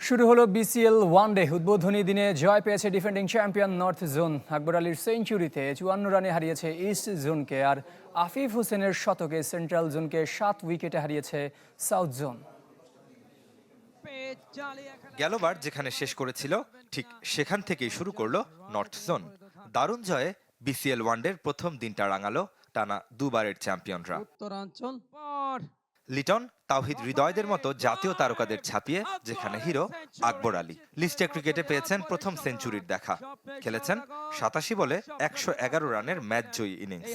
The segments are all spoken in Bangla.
শুরু হলো বিসিএল ওয়ানডে। উদ্বোধনী দিনে জয় পেয়েছে ডিফেন্ডিং চ্যাম্পিয়ন নর্থ জোন। আকবর আলীর সেঞ্চুরিতে 54 রানে হারিয়েছে ইস্ট জোনকে, আর আফিফ হোসেনের শতকে সেন্ট্রাল জোনকে 7 উইকেটে হারিয়েছে সাউথ জোন। গেলবার যেখানে শেষ করেছিল ঠিক সেখান থেকেই শুরু করলো নর্থ জোন। দারুণ জয়ে বিসিএল ওয়ানডের প্রথম দিনটা রাঙালো টানা দুবারের চ্যাম্পিয়নরা। লিটন, তাওহিদ হৃদয়দের মতো জাতীয় তারকাদের ছাপিয়ে যেখানে হিরো আকবর আলী। লিস্টে ক্রিকেটে পেয়েছেন প্রথম সেঞ্চুরির দেখা। খেলেছেন 87 বলে 111 রানের ম্যাচ জয়ী ইনিংস।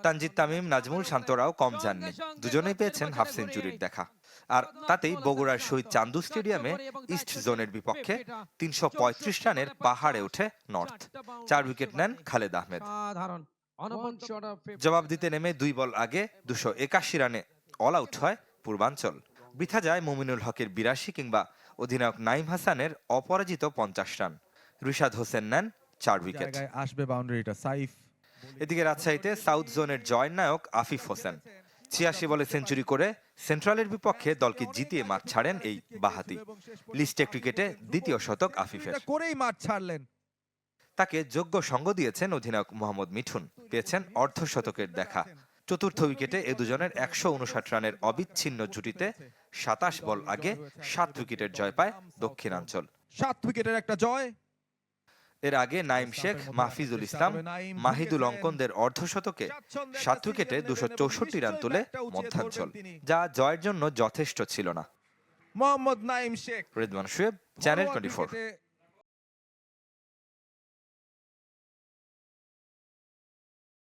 তানজিদ তামিম, নাজমুল শান্তরাও কম যাননি, দুজনেই পেয়েছেন হাফ সেঞ্চুরির দেখা। আর তাতেই বগুড়ার শহীদ চান্দু স্টেডিয়ামে ইস্ট জোনের বিপক্ষে 335 রানের পাহাড়ে ওঠে নর্থ। 4 উইকেট নেন খালেদ আহমেদ। জবাব দিতে নেমে 2 বল আগে 281 রানে অল আউট হয় পূর্বাঞ্চল। বৃথা যায় মুমিনুল হকের 82 কিংবা অধিনায়ক নাইম হাসানের অপরাজিত 50 রান। রিশাদ হোসেন নেন 4 উইকেট। আসবে বাউন্ডারিটা সাইফ। এদিকে রাজশাহীতে সাউথ জোনের জয়ের নায়ক আফিফ হোসেন 86 বলে সেঞ্চুরি করে সেন্ট্রালের বিপক্ষে দলকে জিতিয়ে মাঠ ছাড়েন এই বাহাতি। লিস্টে ক্রিকেটে দ্বিতীয় শতক আফিফের। করেই মাঠ ছাড়লেন। তাকে যোগ্য সঙ্গ দিয়েছেন অধিনায়ক মোহাম্মদ মিঠুন, পেয়েছেন অর্ধশতকের দেখা। চতুর্থ উইকেটে এ দুজনের 159 রানের অবিচ্ছিন্ন জুটিতে 27 বল আগে 7 উইকেটের জয় পায় দক্ষিণাঞ্চল। 7 উইকেটের একটা জয়। এর আগে নাইম শেখ, মাহফিজুল ইসলাম, মাহিদুল অঙ্কনদের অর্ধশতকে 7 উইকেটে 264 রান তুলে মধ্যাঞ্চল, যা জয়ের জন্য যথেষ্ট ছিল না। মোহাম্মদ নাইম শেখ। রেদওয়ান শুয়েব, চ্যানেল 24।